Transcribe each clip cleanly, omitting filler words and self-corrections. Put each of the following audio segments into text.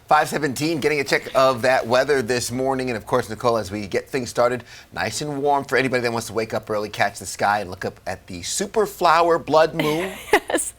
5:17, getting a check of that weather this morning. And of course, Nicole, as we get things started, nice and warm for anybody that wants to wake up early, catch the sky, and look up at the super flower blood moon. Yes.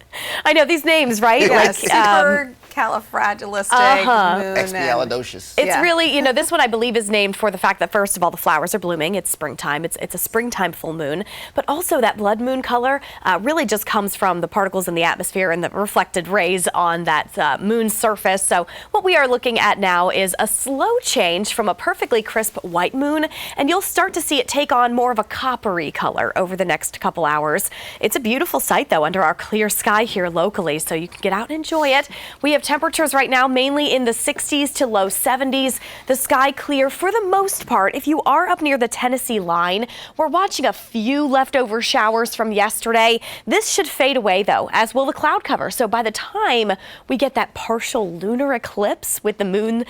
I know these names, right? Yes, like, califragilistic moon. Expialidocious. It's really, this one I believe is named for the fact that, first of all, the flowers are blooming. It's springtime. It's a springtime full moon. But also that blood moon color really just comes from the particles in the atmosphere and the reflected rays on that moon's surface. So what we are looking at now is a slow change from a perfectly crisp white moon, and you'll start to see it take on more of a coppery color over the next couple hours. It's a beautiful sight, though, under our clear sky here locally, so you can get out and enjoy it. We have temperatures right now mainly in the 60s to low 70s. The sky clear for the most part. If you are up near the Tennessee line, we're watching a few leftover showers from yesterday. This should fade away, though, as will the cloud cover. So by the time we get that partial lunar eclipse with the moon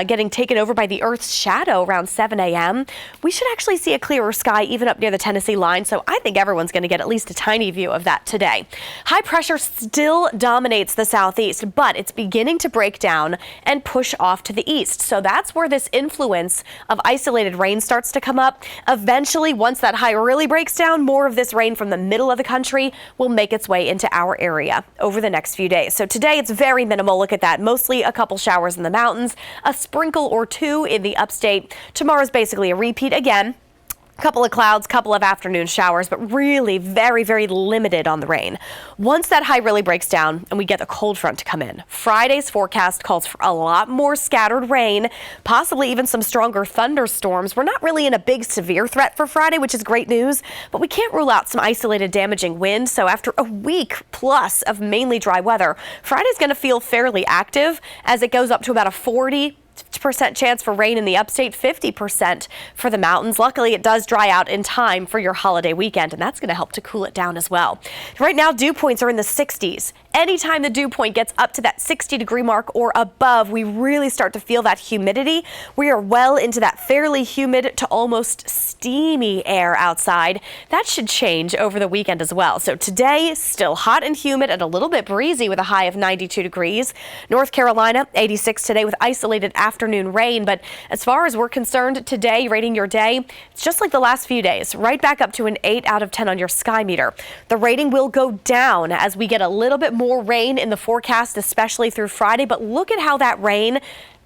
getting taken over by the Earth's shadow around 7 a.m., we should actually see a clearer sky even up near the Tennessee line. So I think everyone's going to get at least a tiny view of that today. High pressure still dominates the southeast, but it's beginning to break down and push off to the east. So that's where this influence of isolated rain starts to come up. Eventually, once that high really breaks down, more of this rain from the middle of the country will make its way into our area over the next few days. So today it's very minimal. Look at that. Mostly a couple showers in the mountains, a sprinkle or two in the upstate. Tomorrow's basically a repeat again. Couple of clouds, couple of afternoon showers, but really very, very limited on the rain. Once that high really breaks down and we get the cold front to come in, Friday's forecast calls for a lot more scattered rain, possibly even some stronger thunderstorms. We're not really in a big severe threat for Friday, which is great news, but we can't rule out some isolated damaging wind. So after a week plus of mainly dry weather, Friday's going to feel fairly active as it goes up to about a 40% chance for rain in the upstate, 50% for the mountains. Luckily, it does dry out in time for your holiday weekend, and that's going to help to cool it down as well. Right now, dew points are in the 60s. Anytime the dew point gets up to that 60-degree mark or above, we really start to feel that humidity. We are well into that fairly humid to almost steamy air outside. That should change over the weekend as well. So today, still hot and humid and a little bit breezy with a high of 92 degrees. North Carolina, 86 today with isolated afternoon rain. But as far as we're concerned today, rating your day, it's just like the last few days, right back up to an 8 out of 10 on your sky meter. The rating will go down as we get a little bit more rain in the forecast, especially through Friday. But look at how that rain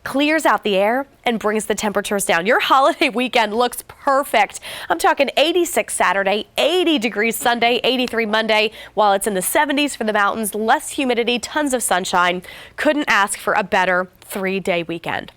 clears out the air and brings the temperatures down. Your holiday weekend looks perfect. I'm talking 86 Saturday, 80 degrees Sunday, 83 Monday, while it's in the 70s for the mountains, less humidity, tons of sunshine. Couldn't ask for a better 3-day weekend.